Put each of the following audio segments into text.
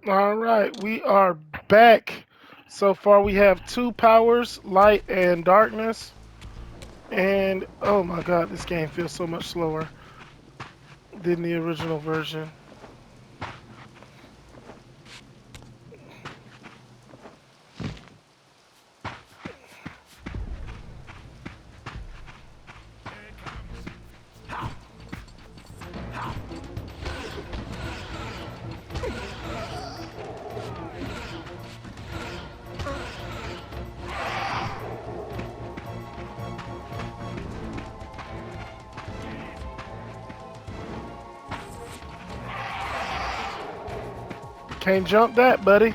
All right, we are back. So far, we have two powers, light and darkness. And oh my god, this game feels so much slower than the original version. Can't jump that, buddy.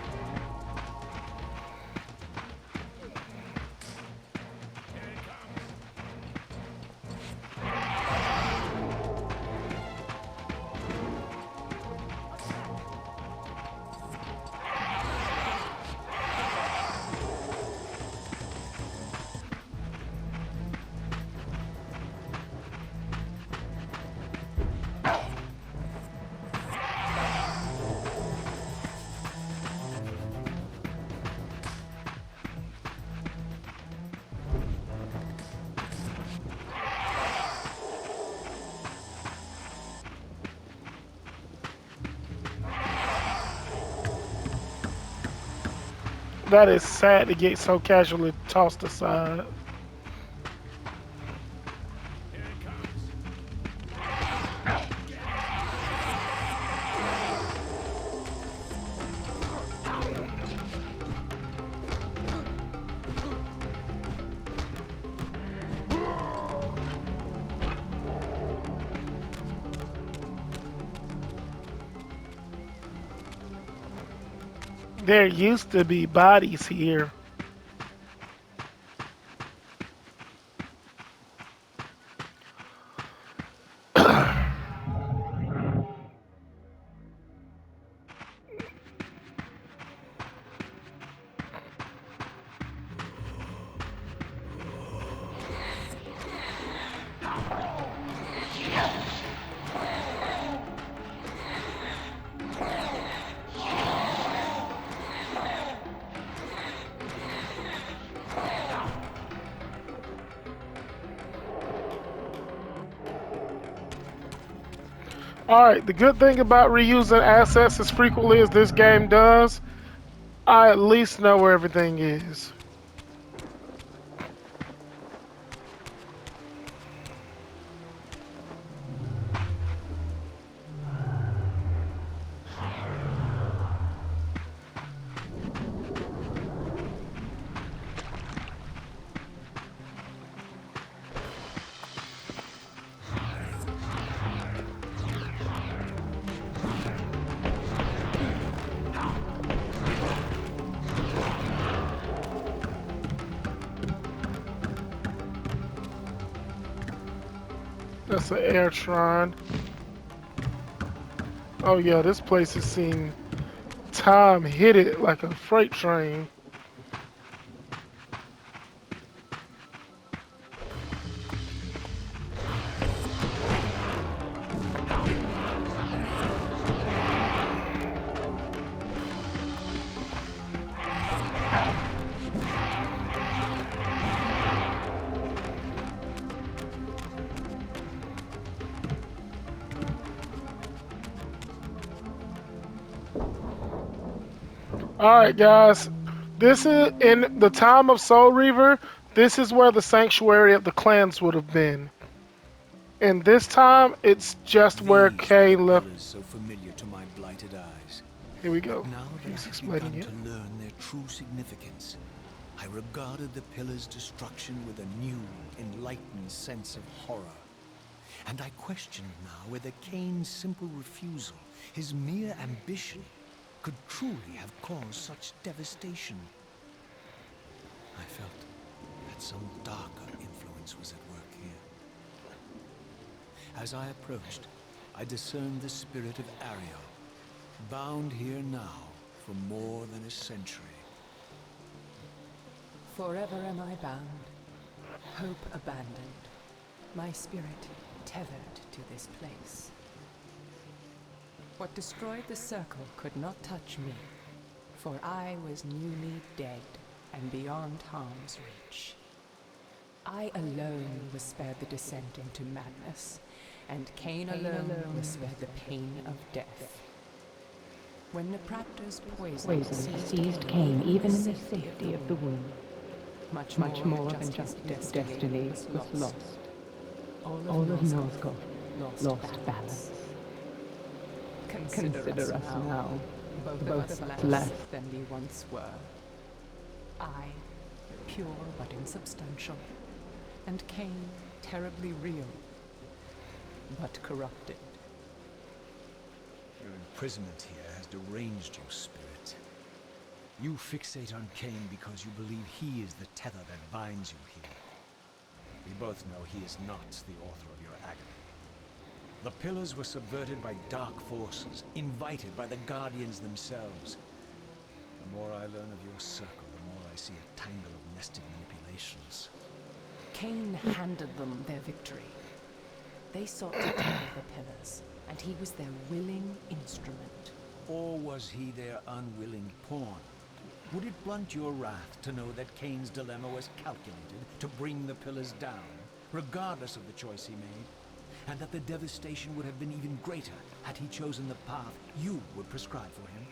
That is sad to get so casually tossed aside. There used to be bodies here. Alright, the good thing about reusing assets as frequently as this game does, I at least know where everything is. That's an air shrine. Oh yeah, this place has seen time hit it like a freight train. Alright guys, this is in the time of Soul Reaver, this is where the sanctuary of the clans would have been. And this time, it's just where These were the Kain left. pillars so familiar to my blighted eyes. Here we But go. now that I He's had explaining begun it. to learn their true significance, I regarded the pillars' destruction with a new, enlightened sense of horror. And I questioned now whether Kain's simple refusal, his mere ambition, could truly have caused such devastation. I felt that some darker influence was at work here. As I approached, I discerned the spirit of Ariel, bound here now for more than a century. Forever am I bound, hope abandoned, my spirit tethered to this place. What destroyed the circle could not touch me, for I was newly dead and beyond harm's reach. I alone was spared the descent into madness, and Kain alone was spared the pain of death. When the Raptor's poison seized Kain even in the safety of the womb, much more than just destiny was lost. All of Northgard lost balance. Consider us now, both of us less than we once were. I, pure but insubstantial, and Kain, terribly real, but corrupted. Your imprisonment here has deranged your spirit. You fixate on Kain because you believe he is the tether that binds you here. We both know he is not the author of your agony. The pillars were subverted by dark forces, invited by the Guardians themselves. The more I learn of your circle, the more I see a tangle of nested manipulations. Kain handed them their victory. They sought to tear the pillars, and he was their willing instrument. Or was he their unwilling pawn? Would it blunt your wrath to know that Kain's dilemma was calculated to bring the pillars down, regardless of the choice he made? And that the devastation would have been even greater had he chosen the path you would prescribe for him?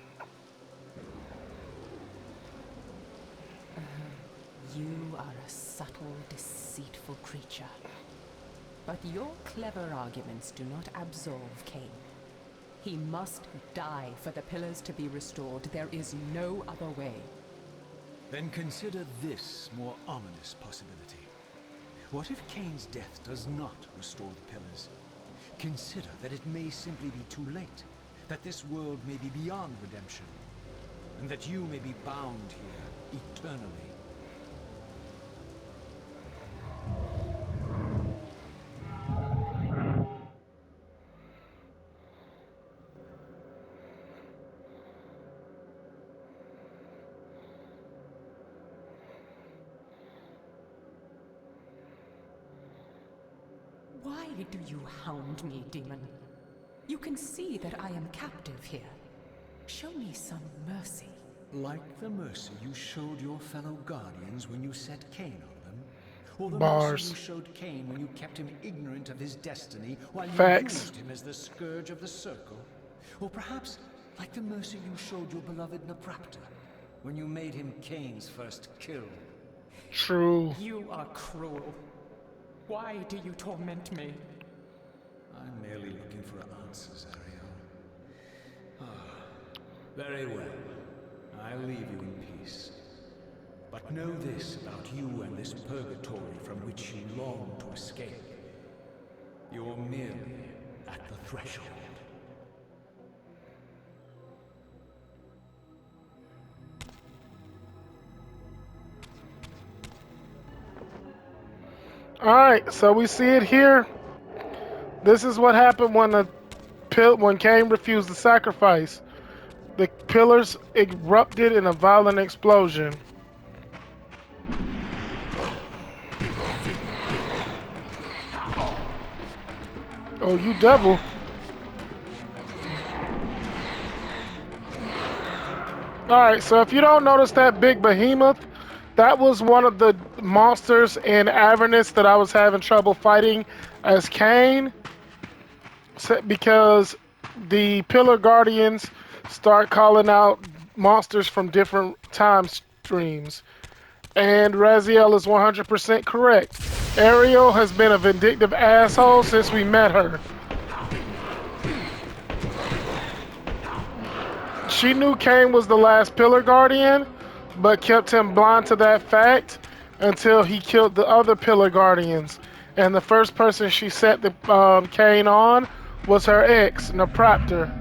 You are a subtle, deceitful creature. But your clever arguments do not absolve Kain. He must die for the pillars to be restored. There is no other way. Then consider this more ominous possibility. What if Kain's death does not restore the pillars? Consider that it may simply be too late, that this world may be beyond redemption, and that you may be bound here eternally. Why do you hound me, demon? You can see that I am captive here. Show me some mercy. Like the mercy you showed your fellow Guardians when you set Kain on them? Or the Bars. mercy you showed Kain when you kept him ignorant of his destiny while you Facts. used him as the scourge of the circle? Or perhaps like the mercy you showed your beloved Naprapta when you made him Kain's first kill? True. You are cruel. Why do you torment me? I'm merely looking for answers, Ariel. Very well. I'll leave you in peace. But know this about you and this purgatory from which you long to escape. You're merely at the threshold. Alright, so we see it here. This is what happened when Cain refused the sacrifice. The pillars erupted in a violent explosion. Oh, you devil. Alright, so if you don't notice that big behemoth, that was one of the monsters in Avernus that I was having trouble fighting as Kain. Because the Pillar Guardians start calling out monsters from different time streams. And Raziel is 100% correct. Ariel has been a vindictive asshole since we met her. She knew Kain was the last Pillar Guardian, but kept him blind to that fact until he killed the other Pillar Guardians. And the first person she set the Kain on was her ex, Napraptor.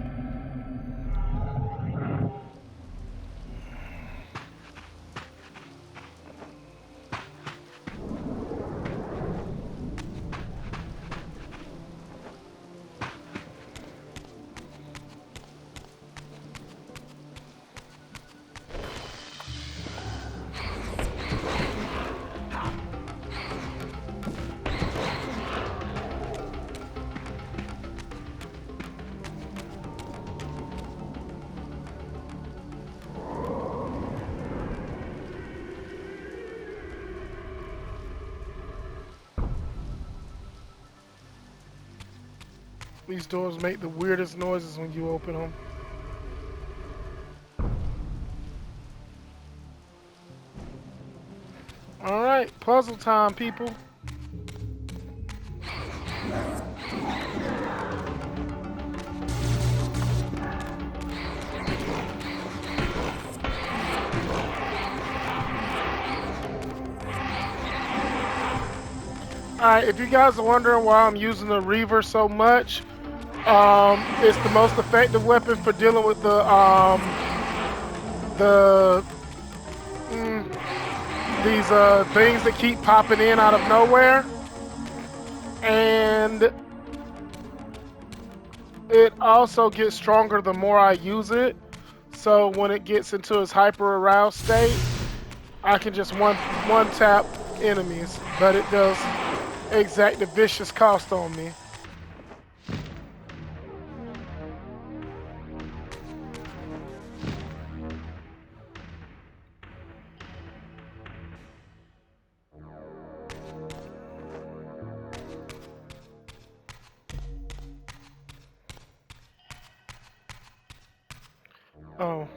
These doors make the weirdest noises when you open them. All right, puzzle time, people. Alright, if you guys are wondering why I'm using the Reaver so much, it's the most effective weapon for dealing with the these things that keep popping in out of nowhere, and it also gets stronger the more I use it. So when it gets into its hyper aroused state, I can just one tap enemies, but it does exact a vicious cost on me. Oh.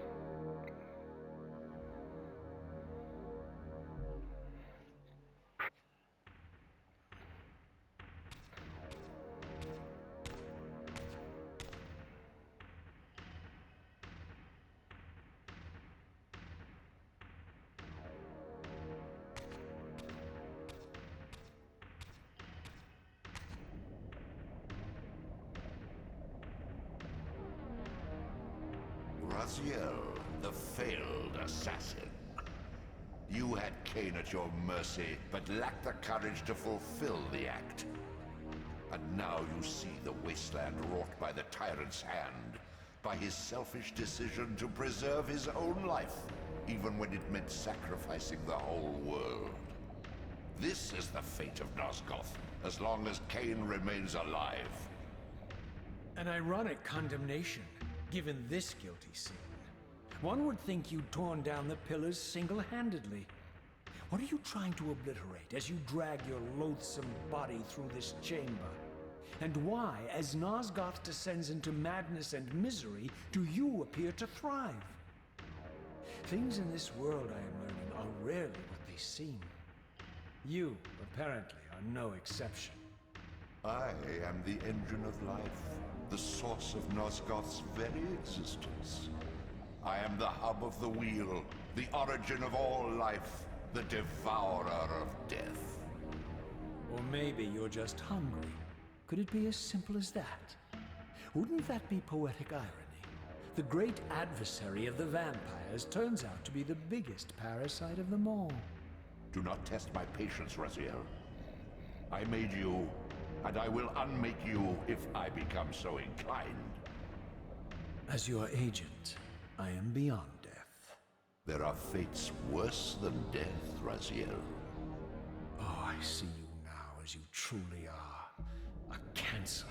Ariel, the failed assassin. You had Kain at your mercy, but lacked the courage to fulfill the act. And now you see the wasteland wrought by the tyrant's hand, by his selfish decision to preserve his own life, even when it meant sacrificing the whole world. This is the fate of Nosgoth, as long as Kain remains alive. An ironic condemnation, given this guilty sin. One would think you'd torn down the pillars single-handedly. What are you trying to obliterate as you drag your loathsome body through this chamber? And why, as Nosgoth descends into madness and misery, do you appear to thrive? Things in this world, I am learning, are rarely what they seem. You, apparently, are no exception. I am the engine of life, the source of Nosgoth's very existence. I am the hub of the wheel, the origin of all life, the devourer of death. Or maybe you're just hungry. Could it be as simple as that? Wouldn't that be poetic irony? The great adversary of the vampires turns out to be the biggest parasite of them all. Do not test my patience, Raziel. I made you, and I will unmake you if I become so inclined. As your agent, I am beyond death. There are fates worse than death, Raziel. Oh, I see you now as you truly are. A cancer.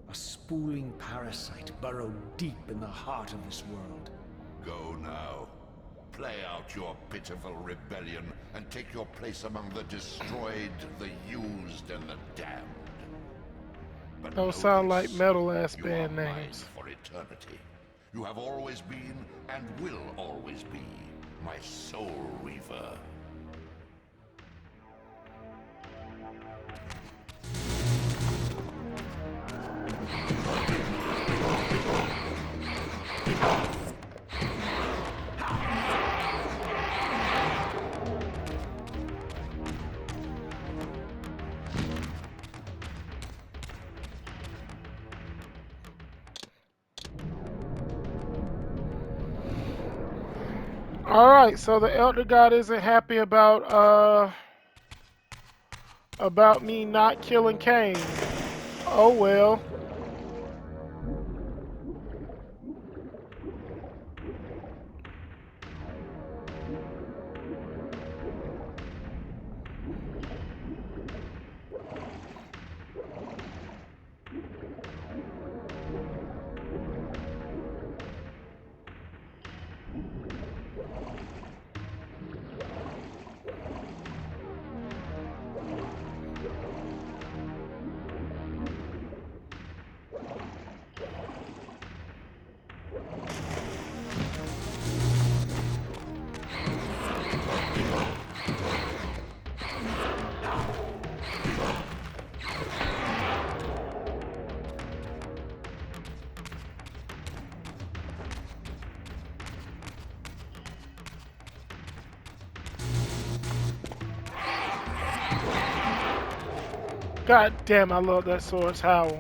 A spooling parasite burrowed deep in the heart of this world. Go now. Play out your pitiful rebellion and take your place among the destroyed, the used, and the damned. But Those sound like notice, metal-ass you are band mine names. for eternity. You have always been, and will always be, my soul Reaver. All right, so the Elder God isn't happy about me not killing Kain. Oh well. God damn, I love that sword's howl.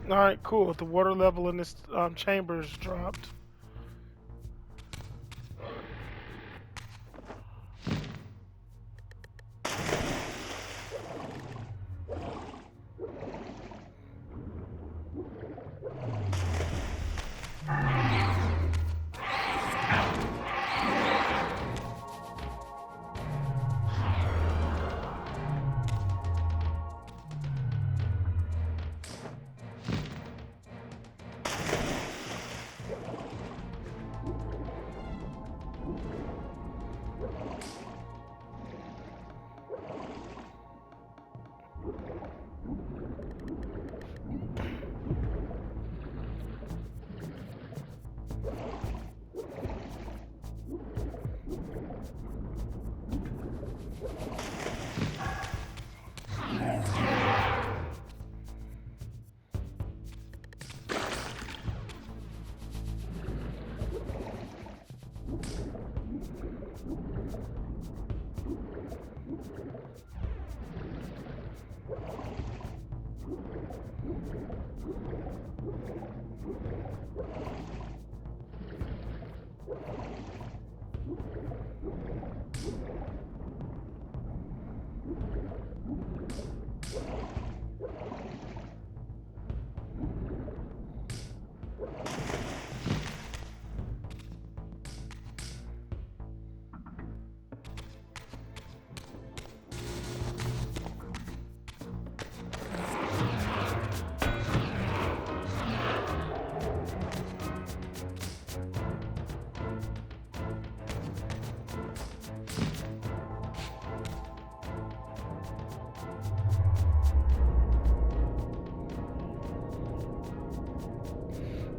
All right, cool. The water level in this chamber is dropped.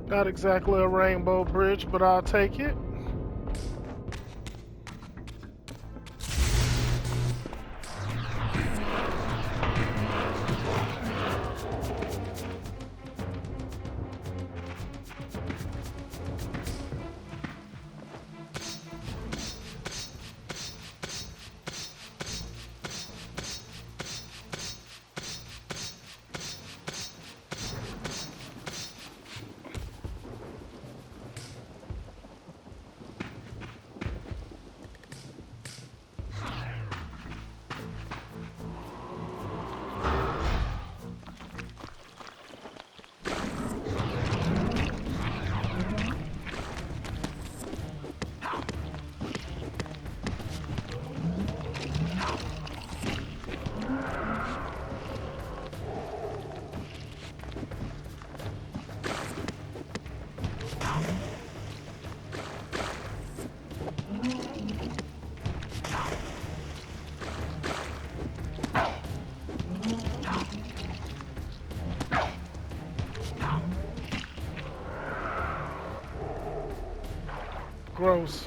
Not exactly a rainbow bridge, but I'll take it. Gross.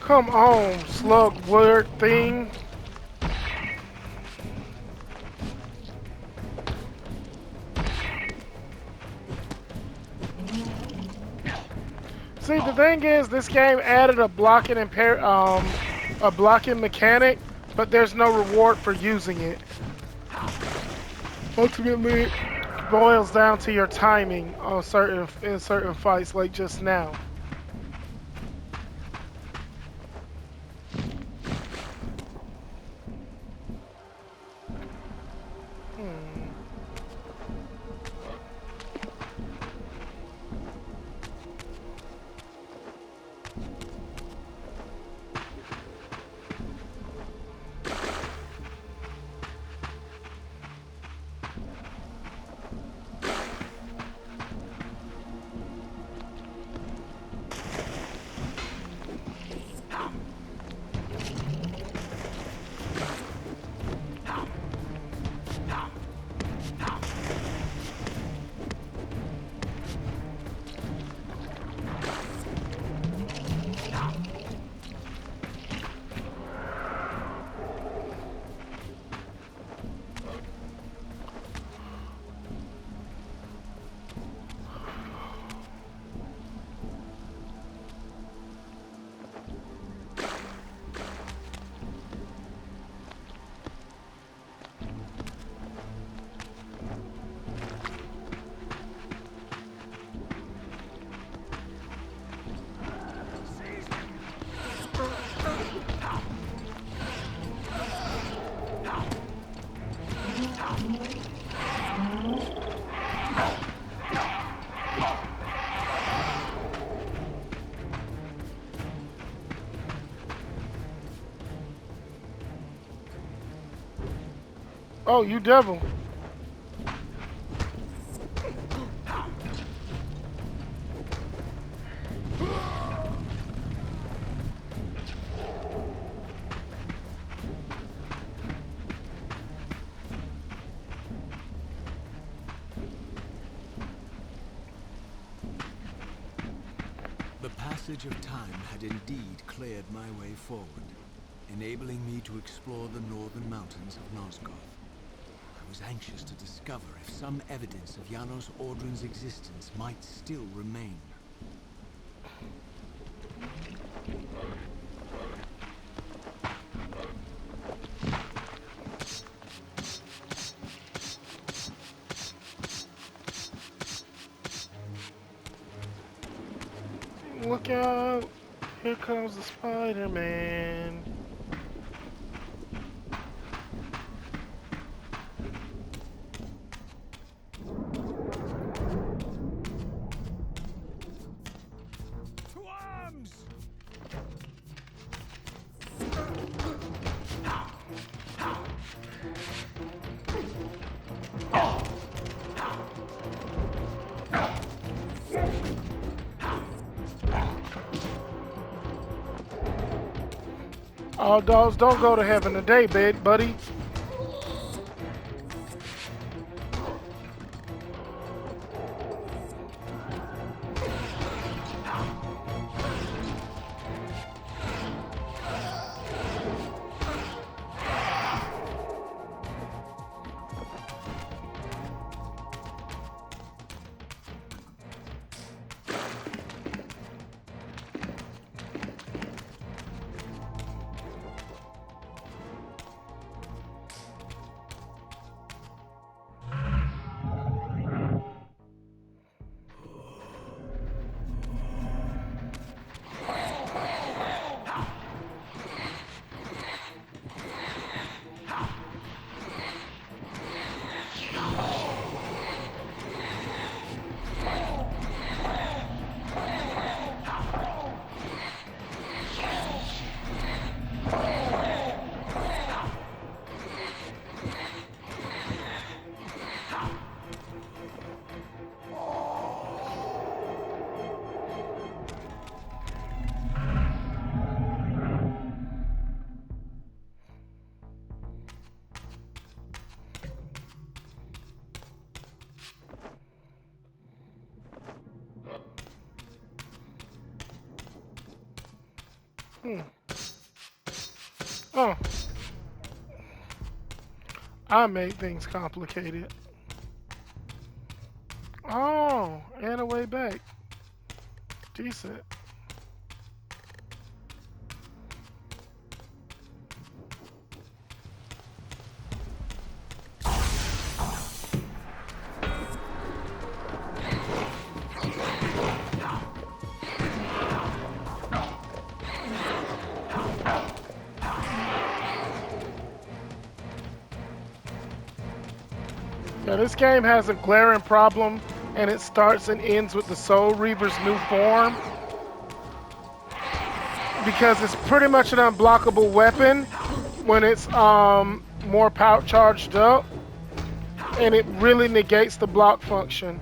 Come on, slug weird thing. See, the thing is, this game added a blocking mechanic, but there's no reward for using it. Ultimately, it boils down to your timing on certain fights, like just now. Hmm. Oh, you devil. The passage of time had indeed cleared my way forward, enabling me to explore the northern mountains of Nosgoth. I was anxious to discover if some evidence of Janos Audrun's existence might still remain. Look out. Here comes the Spider-Man. To arms! All dogs don't go to heaven today, buddy. Hmm. Oh, I made things complicated. Oh, and a way back. Decent. Yeah, this game has a glaring problem, and it starts and ends with the Soul Reaver's new form because it's pretty much an unblockable weapon when it's more power charged up, and it really negates the block function.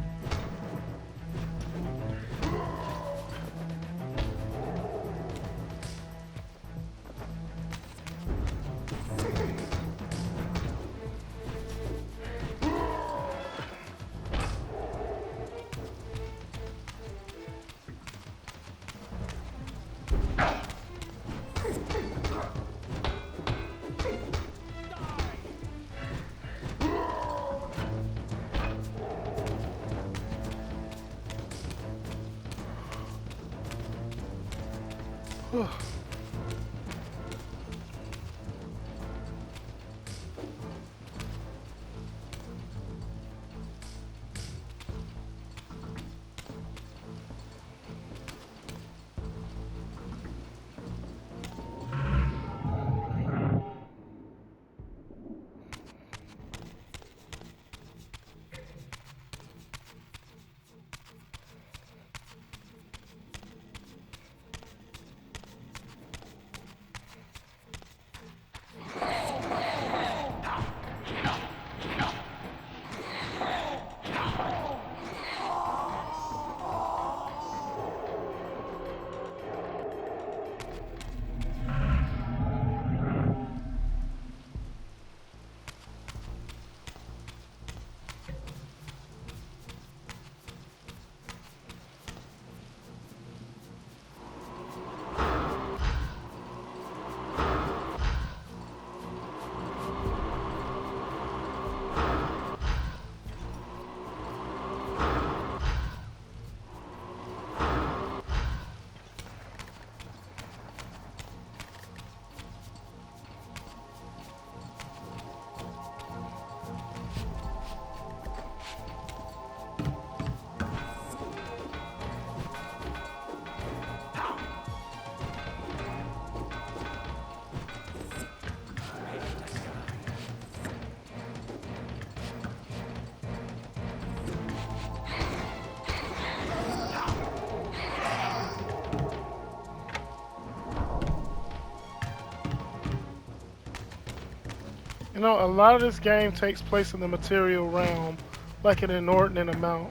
You know, a lot of this game takes place in the material realm, like an inordinate amount.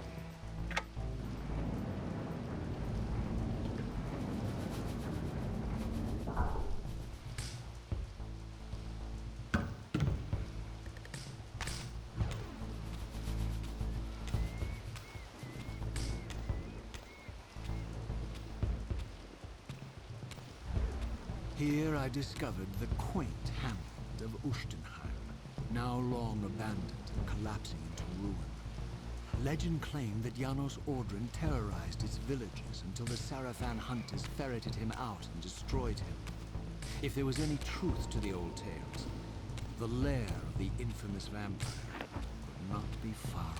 Here I discovered the quaint hamlet of Ushtenheim, now long abandoned and collapsing into ruin. Legend claimed that Janos Ordrin terrorized its villagers until the Sarafan hunters ferreted him out and destroyed him. If there was any truth to the old tales, the lair of the infamous vampire could not be far away.